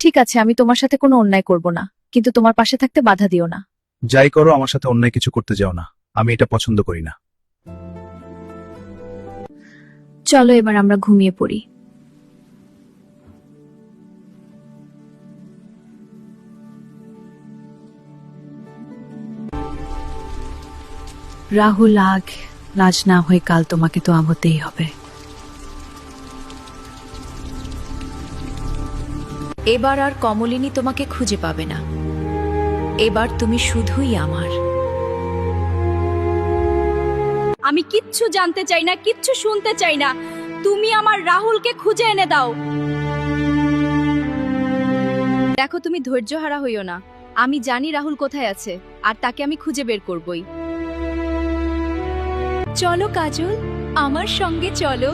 ঠিক আছে, আমি তোমার সাথে কোনো অন্যায় করব না, কিন্তু তোমার পাশে থাকতে বাধা দিও না। যাই করো, আমার সাথে অন্যায় কিছু করতে যাও না। আমি এটা পছন্দ করি না। চলো এবার আমরা ঘুমিয়ে পড়ি। রাহুল, আজ না হয়ে কাল তোমাকে তো আমতেই হবে। এবার আর কমলিনী তোমাকে খুঁজে পাবে না। এবার তুমি শুধুই আমার। আমি কিচ্ছু জানতে চাই না, কিচ্ছু শুনতে চাই না। তুমি আমার রাহুলকে খুঁজে এনে দাও। দেখো, তুমি ধৈর্যহারা হইও না। আমি জানি রাহুল কোথায় আছে, আর তাকে আমি খুঁজে বের করবই। চলো কাজল, আমার সঙ্গে চলো।